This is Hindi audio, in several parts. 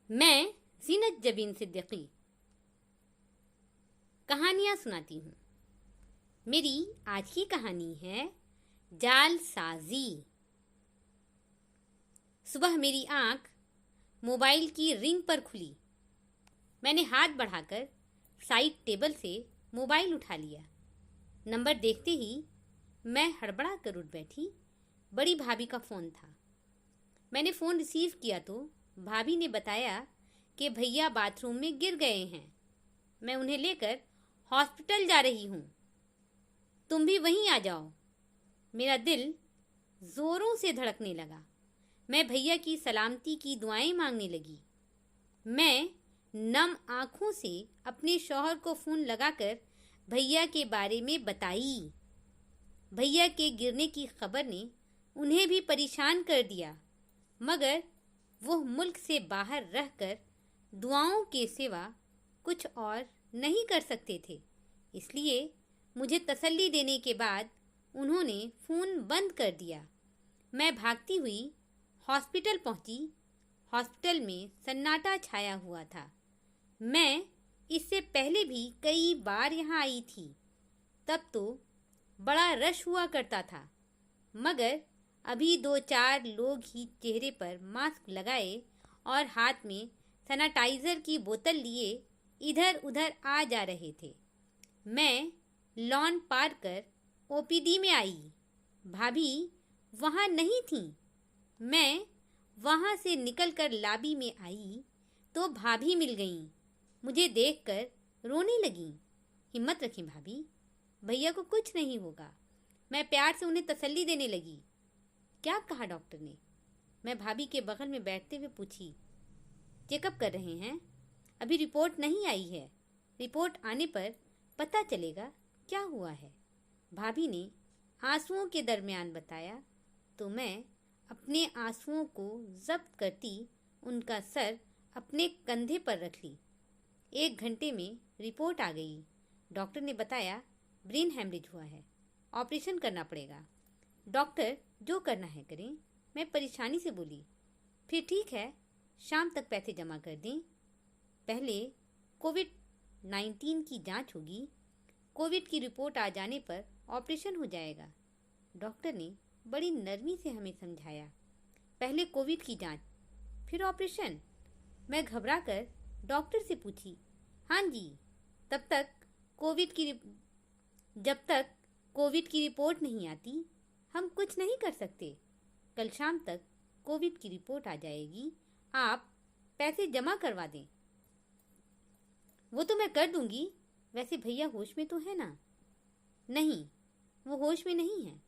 मैं जीनत जबीन सिद्दीकी कहानियाँ सुनाती हूँ। मेरी आज की कहानी है जालसाजी। सुबह मेरी आँख मोबाइल की रिंग पर खुली। मैंने हाथ बढ़ाकर साइड टेबल से मोबाइल उठा लिया। नंबर देखते ही मैं हड़बड़ा कर उठ बैठी। बड़ी भाभी का फ़ोन था। मैंने फ़ोन रिसीव किया तो भाभी ने बताया कि भैया बाथरूम में गिर गए हैं। मैं उन्हें लेकर हॉस्पिटल जा रही हूँ, तुम भी वहीं आ जाओ। मेरा दिल ज़ोरों से धड़कने लगा। मैं भैया की सलामती की दुआएं मांगने लगी। मैं नम आँखों से अपने शौहर को फ़ोन लगाकर भैया के बारे में बताई। भैया के गिरने की खबर ने उन्हें भी परेशान कर दिया, मगर वो मुल्क से बाहर रहकर दुआओं के सिवा कुछ और नहीं कर सकते थे। इसलिए मुझे तसल्ली देने के बाद उन्होंने फ़ोन बंद कर दिया। मैं भागती हुई हॉस्पिटल पहुंची। हॉस्पिटल में सन्नाटा छाया हुआ था। मैं इससे पहले भी कई बार यहाँ आई थी। तब तो बड़ा रश हुआ करता था, मगर अभी 2-4 लोग ही चेहरे पर मास्क लगाए और हाथ में सैनिटाइज़र की बोतल लिए इधर उधर आ जा रहे थे। मैं लॉन पार कर ओपीडी में आई। भाभी वहाँ नहीं थी। मैं वहाँ से निकलकर लॉबी में आई तो भाभी मिल गईं। मुझे देखकर रोने लगीं। हिम्मत रखें भाभी, भैया को कुछ नहीं होगा। मैं प्यार से उन्हें तसल्ली देने लगी। क्या कहा डॉक्टर ने? मैं भाभी के बगल में बैठते हुए पूछी। चेकअप कर रहे हैं, अभी रिपोर्ट नहीं आई है। रिपोर्ट आने पर पता चलेगा क्या हुआ है। भाभी ने आंसुओं के दरमियान बताया तो मैं अपने आंसुओं को जब्त करती उनका सर अपने कंधे पर रख ली। 1 घंटे में रिपोर्ट आ गई। डॉक्टर ने बताया ब्रेन हैमरेज हुआ है, ऑपरेशन करना पड़ेगा। डॉक्टर जो करना है करें, मैं परेशानी से बोली। फिर ठीक है, शाम तक पैसे जमा कर दें। पहले कोविड-19 की जांच होगी। कोविड की रिपोर्ट आ जाने पर ऑपरेशन हो जाएगा। डॉक्टर ने बड़ी नरमी से हमें समझाया। पहले कोविड की जांच, फिर ऑपरेशन। मैं घबराकर डॉक्टर से पूछी, हाँ जी, तब तक जब तक कोविड की रिपोर्ट नहीं आती हम कुछ नहीं कर सकते। कल शाम तक कोविड की रिपोर्ट आ जाएगी, आप पैसे जमा करवा दें। वो तो मैं कर दूंगी, वैसे भैया होश में तो है ना? नहीं, वो होश में नहीं है।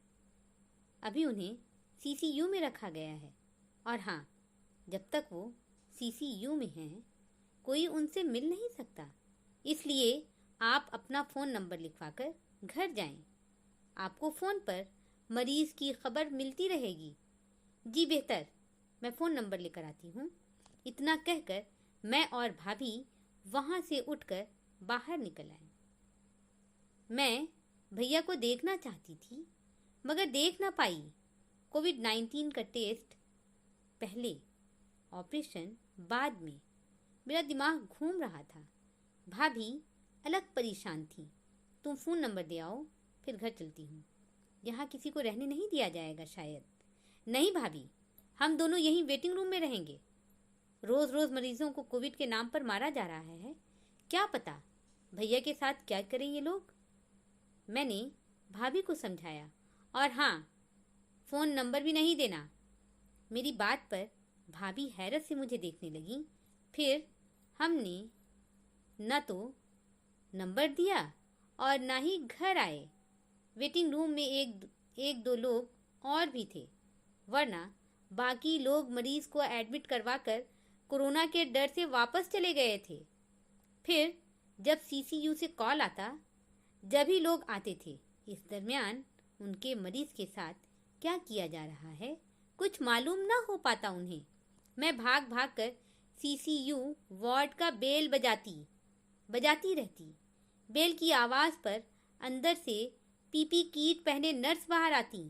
अभी उन्हें सीसीयू में रखा गया है। और हाँ, जब तक वो सीसीयू में हैं, कोई उनसे मिल नहीं सकता। इसलिए आप अपना फ़ोन नंबर लिखवाकर घर जाएं। आपको फ़ोन पर मरीज़ की खबर मिलती रहेगी। जी बेहतर, मैं फ़ोन नंबर लेकर आती हूँ। इतना कहकर मैं और भाभी वहाँ से उठकर बाहर निकल आए। मैं भैया को देखना चाहती थी, मगर देख ना पाई। कोविड-19 का टेस्ट पहले, ऑपरेशन बाद में। मेरा दिमाग घूम रहा था। भाभी अलग परेशान थी। तुम फ़ोन नंबर दे आओ, फिर घर चलती हूँ। यहाँ किसी को रहने नहीं दिया जाएगा शायद। नहीं भाभी, हम दोनों यहीं वेटिंग रूम में रहेंगे। रोज़ रोज़ मरीजों को कोविड के नाम पर मारा जा रहा है। क्या पता भैया के साथ क्या करें ये लोग। मैंने भाभी को समझाया। और हाँ, फ़ोन नंबर भी नहीं देना। मेरी बात पर भाभी हैरत से मुझे देखने लगी। फिर हमने न तो नंबर दिया और ना ही घर आए। वेटिंग रूम में एक दो लोग और भी थे, वरना बाकी लोग मरीज़ को एडमिट करवाकर कोरोना के डर से वापस चले गए थे। फिर जब सीसीयू से कॉल आता, जब ही लोग आते थे। इस दरमियान उनके मरीज़ के साथ क्या किया जा रहा है कुछ मालूम ना हो पाता उन्हें। मैं भाग भाग कर सीसीयू वार्ड का बेल बजाती रहती। बेल की आवाज़ पर अंदर से पीपी किट पहने नर्स बाहर आती।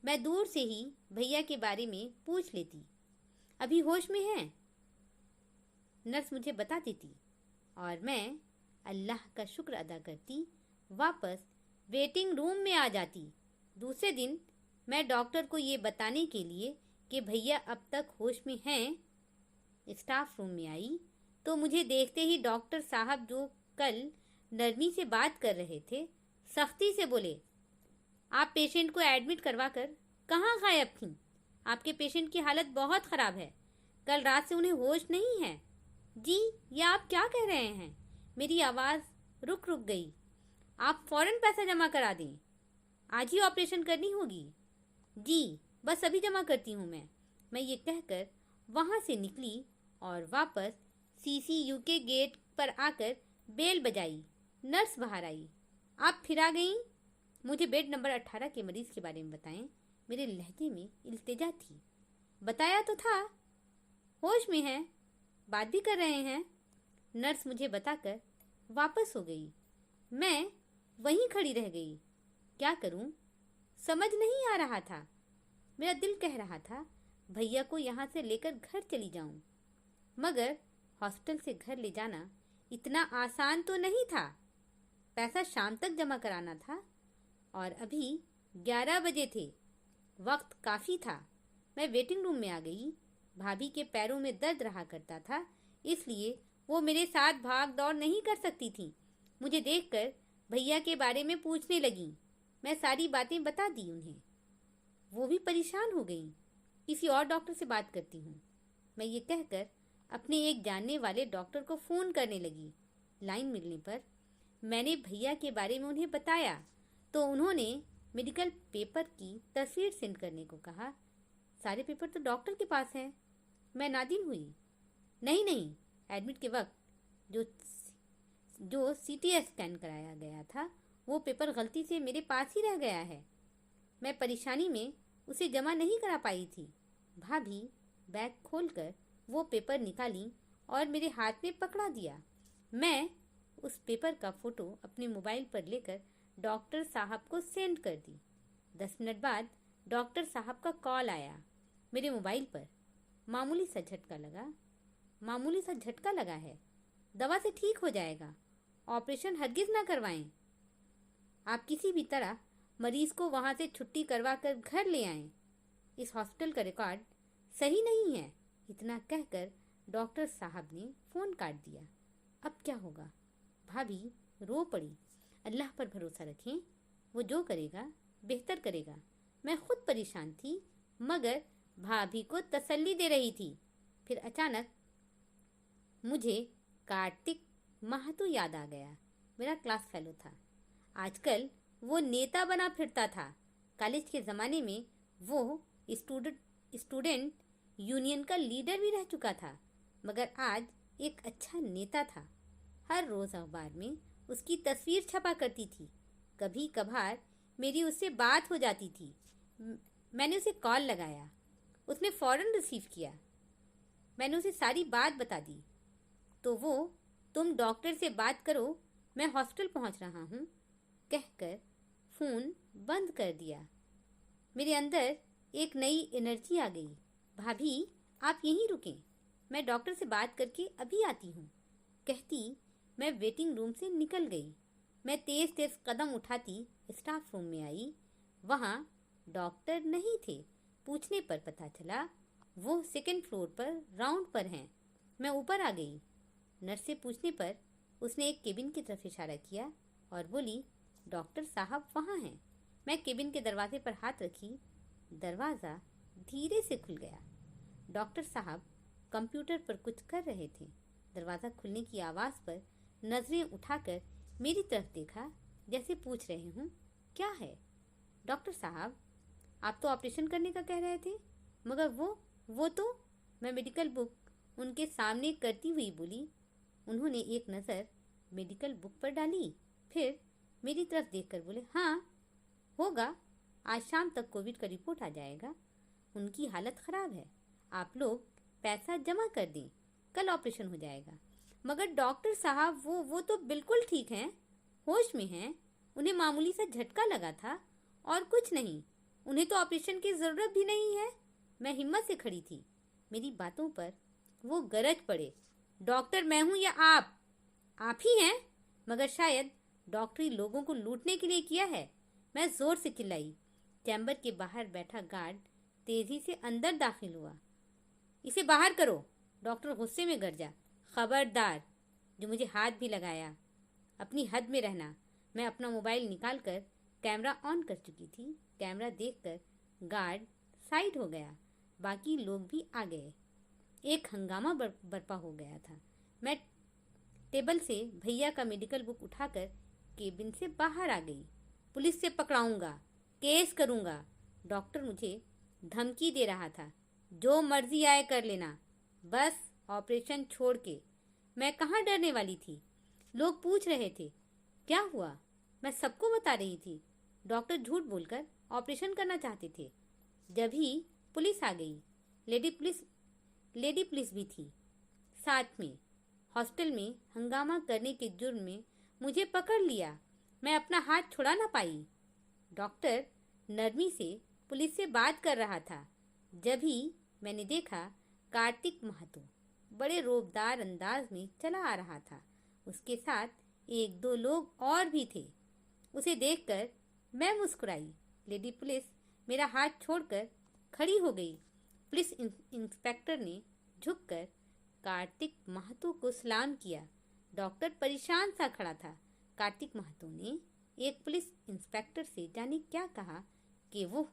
मैं दूर से ही भैया के बारे में पूछ लेती। अभी होश में हैं? नर्स मुझे बता देती और मैं अल्लाह का शुक्र अदा करती वापस वेटिंग रूम में आ जाती। दूसरे दिन मैं डॉक्टर को ये बताने के लिए कि भैया अब तक होश में हैं, स्टाफ रूम में आई तो मुझे देखते ही डॉक्टर साहब जो कल नरमी से बात कर रहे थे सख्ती से बोले, आप पेशेंट को एडमिट करवा कर कहाँ गायब थीं? आपके पेशेंट की हालत बहुत ख़राब है, कल रात से उन्हें होश नहीं है। जी, ये आप क्या कह रहे हैं? मेरी आवाज़ रुक गई। आप फ़ौरन पैसा जमा करा दें, आज ही ऑपरेशन करनी होगी। जी, बस अभी जमा करती हूँ मैं ये कहकर वहाँ से निकली और वापस सीसीयू के गेट पर आकर बेल बजाई। नर्स बाहर आई। आप फिर आ गईं? मुझे बेड नंबर 18 के मरीज़ के बारे में बताएं। मेरे लहजे में इल्तिजा थी। बताया तो था, होश में हैं, बात भी कर रहे हैं। नर्स मुझे बताकर वापस हो गई। मैं वहीं खड़ी रह गई। क्या करूं? समझ नहीं आ रहा था। मेरा दिल कह रहा था भैया को यहाँ से लेकर घर चली जाऊं, मगर हॉस्पिटल से घर ले जाना इतना आसान तो नहीं था। पैसा शाम तक जमा कराना था और अभी 11 बजे थे, वक्त काफ़ी था। मैं वेटिंग रूम में आ गई। भाभी के पैरों में दर्द रहा करता था, इसलिए वो मेरे साथ भाग दौड़ नहीं कर सकती थी। मुझे देखकर भैया के बारे में पूछने लगी। मैं सारी बातें बता दी उन्हें। वो भी परेशान हो गई। किसी और डॉक्टर से बात करती हूँ, मैं ये कहकर अपने एक जानने वाले डॉक्टर को फ़ोन करने लगी। लाइन मिलने पर मैंने भैया के बारे में उन्हें बताया तो उन्होंने मेडिकल पेपर की तस्वीर सेंड करने को कहा। सारे पेपर तो डॉक्टर के पास हैं। मैं नादिन हुई। नहीं, एडमिट के वक्त जो सीटी स्कैन कराया गया था वो पेपर गलती से मेरे पास ही रह गया है। मैं परेशानी में उसे जमा नहीं करा पाई थी। भाभी बैग खोलकर वो पेपर निकाली और मेरे हाथ में पकड़ा दिया। मैं उस पेपर का फ़ोटो अपने मोबाइल पर लेकर डॉक्टर साहब को सेंड कर दी। 10 मिनट बाद डॉक्टर साहब का कॉल आया मेरे मोबाइल पर। मामूली सा झटका लगा है, दवा से ठीक हो जाएगा, ऑपरेशन हरगिज़ ना करवाएं। आप किसी भी तरह मरीज़ को वहाँ से छुट्टी करवा कर घर ले आएं। इस हॉस्पिटल का रिकॉर्ड सही नहीं है। इतना कहकर डॉक्टर साहब ने फ़ोन काट दिया। अब क्या होगा? भाभी रो पड़ी। अल्लाह पर भरोसा रखें, वो जो करेगा बेहतर करेगा। मैं खुद परेशान थी मगर भाभी को तसल्ली दे रही थी। फिर अचानक मुझे कार्तिक महतो याद आ गया। मेरा क्लास फेलो था, आजकल वो नेता बना फिरता था। कॉलेज के ज़माने में वो स्टूडेंट यूनियन का लीडर भी रह चुका था, मगर आज एक अच्छा नेता था। हर रोज़ अखबार में उसकी तस्वीर छपा करती थी। कभी कभार मेरी उससे बात हो जाती थी। मैंने उसे कॉल लगाया, उसने फ़ौरन रिसीव किया। मैंने उसे सारी बात बता दी तो वो, तुम डॉक्टर से बात करो, मैं हॉस्पिटल पहुंच रहा हूं, कहकर फ़ोन बंद कर दिया। मेरे अंदर एक नई एनर्जी आ गई। भाभी आप यहीं रुकें, मैं डॉक्टर से बात करके अभी आती हूँ, कहती मैं वेटिंग रूम से निकल गई। मैं तेज़ तेज़ कदम उठाती स्टाफ रूम में आई। वहाँ डॉक्टर नहीं थे। पूछने पर पता चला वो सेकंड फ्लोर पर राउंड पर हैं। मैं ऊपर आ गई। नर्स से पूछने पर उसने एक केबिन की तरफ इशारा किया और बोली, डॉक्टर साहब वहाँ हैं। मैं केबिन के दरवाजे पर हाथ रखी। दरवाज़ा धीरे से खुल गया। डॉक्टर साहब कंप्यूटर पर कुछ कर रहे थे। दरवाज़ा खुलने की आवाज़ पर नज़रें उठाकर मेरी तरफ देखा, जैसे पूछ रहे हूँ क्या है। डॉक्टर साहब आप तो ऑपरेशन करने का कह रहे थे, मगर वो तो, मैं मेडिकल बुक उनके सामने करती हुई बोली। उन्होंने एक नज़र मेडिकल बुक पर डाली, फिर मेरी तरफ देखकर बोले, हाँ होगा, आज शाम तक कोविड का रिपोर्ट आ जाएगा। उनकी हालत ख़राब है, आप लोग पैसा जमा कर दें, कल ऑपरेशन हो जाएगा। मगर डॉक्टर साहब वो तो बिल्कुल ठीक हैं, होश में हैं, उन्हें मामूली सा झटका लगा था और कुछ नहीं, उन्हें तो ऑपरेशन की ज़रूरत भी नहीं है। मैं हिम्मत से खड़ी थी। मेरी बातों पर वो गरज पड़े, डॉक्टर मैं हूँ या आप? आप ही हैं? मगर शायद डॉक्टरी लोगों को लूटने के लिए किया है। मैं जोर से चिल्लाई। चैम्बर के बाहर बैठा गार्ड तेजी से अंदर दाखिल हुआ। इसे बाहर करो, डॉक्टर गुस्से में गरजा। खबरदार, जो मुझे हाथ भी लगाया। अपनी हद में रहना। मैं अपना मोबाइल निकालकर कैमरा ऑन कर चुकी थी। कैमरा देखकर गार्ड साइड हो गया। बाकी लोग भी आ गए। एक हंगामा बर्पा हो गया था। मैं टेबल से भैया का मेडिकल बुक उठाकर केबिन से बाहर आ गई। पुलिस से पकड़ाऊंगा, केस करूंगा। डॉक्टर मुझे धमकी दे रहा था। जो मर्जी आए कर लेना, बस ऑपरेशन छोड़ के। मैं कहाँ डरने वाली थी। लोग पूछ रहे थे क्या हुआ। मैं सबको बता रही थी। डॉक्टर झूठ बोलकर ऑपरेशन करना चाहते थे। जब ही पुलिस आ गई। लेडी पुलिस भी थी साथ में। हॉस्टल में हंगामा करने के जुर्म में मुझे पकड़ लिया। मैं अपना हाथ छुड़ा ना पाई। डॉक्टर नरमी से पुलिस से बात कर रहा था। जब ही मैंने देखा कार्तिक महतो बड़े रोबदार अंदाज में चला आ रहा था। उसके साथ एक दो लोग और भी थे। उसे देखकर मैं मुस्कुराई। लेडी पुलिस मेरा हाथ छोड़कर खड़ी हो गई। पुलिस इंस्पेक्टर ने झुककर कार्तिक महतो को सलाम किया। डॉक्टर परेशान सा खड़ा था। कार्तिक महतो ने एक पुलिस इंस्पेक्टर से जाने क्या कहा कि वो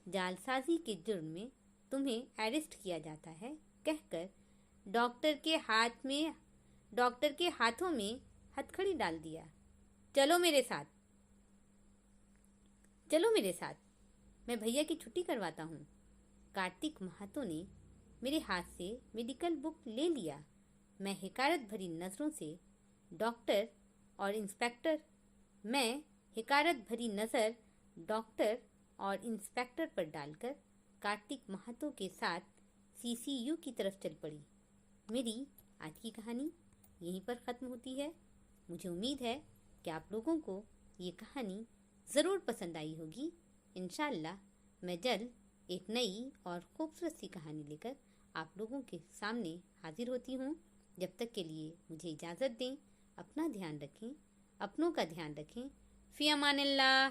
जालसाजी के जुर्म में तुम्हें अरेस्ट किया जाता है कहकर डॉक्टर के हाथों में हथकड़ी डाल दिया। चलो मेरे साथ, चलो मेरे साथ, मैं भैया की छुट्टी करवाता हूँ। कार्तिक महतो ने मेरे हाथ से मेडिकल बुक ले लिया। मैं हिकारत भरी नज़रों से डॉक्टर और इंस्पेक्टर पर डालकर कार्तिक महतो के साथ सीसीयू की तरफ चल पड़ी। मेरी आज की कहानी यहीं पर ख़त्म होती है। मुझे उम्मीद है कि आप लोगों को ये कहानी ज़रूर पसंद आई होगी। इंशाअल्लाह मैं जल्द एक नई और खूबसूरत सी कहानी लेकर आप लोगों के सामने हाजिर होती हूँ। जब तक के लिए मुझे इजाज़त दें। अपना ध्यान रखें, अपनों का ध्यान रखें। फ़ी अमानिल्लाह।